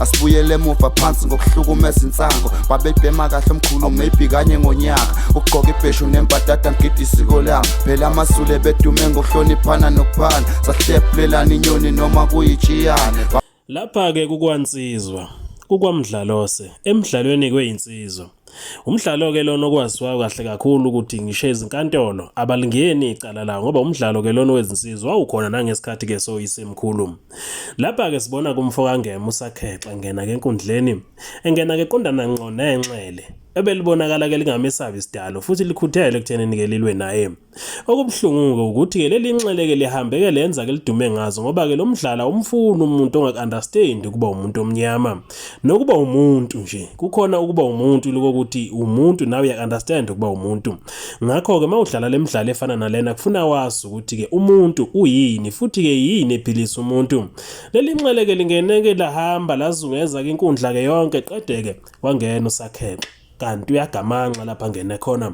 Asibuyele emuva phansi ngokuhlukumeza insango babebhema kahle omkhulu maybe kanye ngonyaka ugqoka ibheshu nembadada ngidi isiko lami phela amasule bedume ngokuhloniphana nokuphana sahlephulelana inyoni noma kuyijiyane. Lapha ke kukwansizwa kukwamdlalose emidlalweni kweyinsizwa. Umdlalo ke lona okwaziwa kahle kakhulu ukuthi ngisho izinkantolo abalingeni icala lawo ngoba umdlalo ke lona wezinsizwa wawukhona nangesikhathi ke soyisemkhulu. Lapha ke sibona kumfoka ngema usakhexa ngena ke enkundleni engena ke qondana ngqo nenxele ebelibonakala ke lingamesabi isidalo futhi likhuthele ekutheneni ke lilwe naye. Okubuhlungu ukuthi ke leli nxele ke lihambe ke lenza ke lidume ngazo ngoba ke lo mdlala umfuna umuntu ongakunderstand kuba umuntu omnyama nokuba umuntu nje kukhona ukuba umuntu lokuthi umuntu nawe uyakunderstand ukuba umuntu. Ngakho ke mawudlala lemidlalo efana nalena kufuna wazi ukuthi ke umuntu uyini futhi ke yini ephilisa umuntu. Leli nxele ke lingene ke lahamba lazungeza ke inkundla ke yonke qedeke wangena usakhexa kanti uyagamanxa lapha ngene khona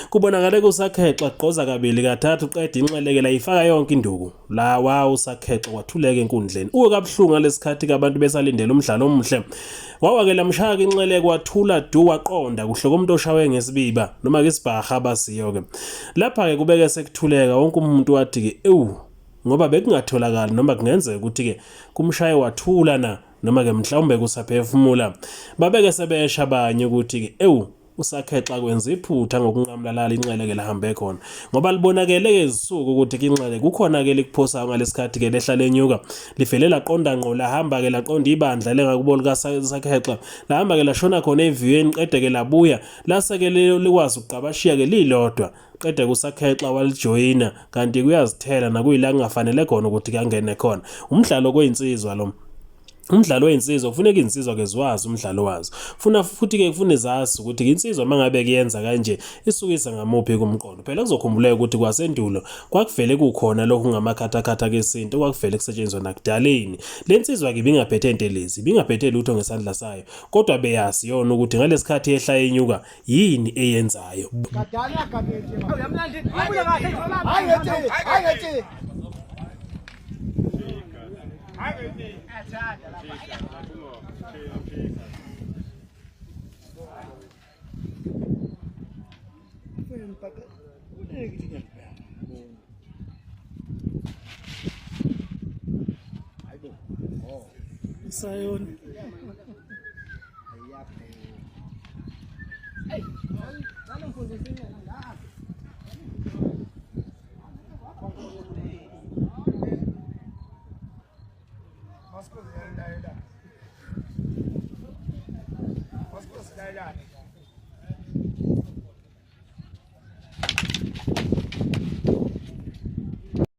kubonakala kusakhexa gqoza kabili kathathu qeda inxele ke la ifaka yonke induku la usakhexa kwathuleka enkundleni kabuhlungu lesikhathi abantu besalindela umdlalo omuhle wawake lamshaya inxele kwathula waqonda kuhloko umuntu oshawe ngesibiba noma ke isibhaha abasiyo ke lapha ke kubeke sekuthuleka wonke umuntu wathi ke ngoba bekungatholakala noma kungenzeka ukuthi ke kumshaye wathula na noma ke mhlawumbe kusaphefumula babeke sebesha abanye ukuthi ke usakhexa kwenza iphutha ngokunqamlalala inxele ke lahambe khona ngoba libonakele ke izisuku ukuthi inxele kukhona ke likuphosa ngalesikhathi ke lehla lenyuka livele laqonda ngqo lahamba ke laqonda ibandla lengakubo likasakhexa lahamba ke lashona khona eviyweni qede ke labuya lasekele likwazi ukuqabashiya ke lilodwa qede kusakhexa walijoyina kanti kuyazithela nakuyila kungafanele khona ukuthi kangene khona umdlalo kweyinsizwa lo. Umdlalo weyinsizwa kufuneka insizwa ke ziwazi umdlalo wazo. Futhi ke kufune zazi ukuthi insizwa mangabe kuyenza kanje isukisa ngamuphi kumqondo. Phela kuzokhumbuleka ukuthi kwasendulo kwakuvele kukhona lokhu ngamakhathakhatha kesinto kwakuvele kusetshenziswa nakudaleni. Lensizwa ke bingaphethe intelezi, bingaphethe lutho ngesandla sayo. Kodwa beyazi yona ukuthi ngalesikhathi ehla yenyuka yini eyenzayo. Kadala kabethi. Uyamlandi. Ubuya kahle. Hayi. Sayon.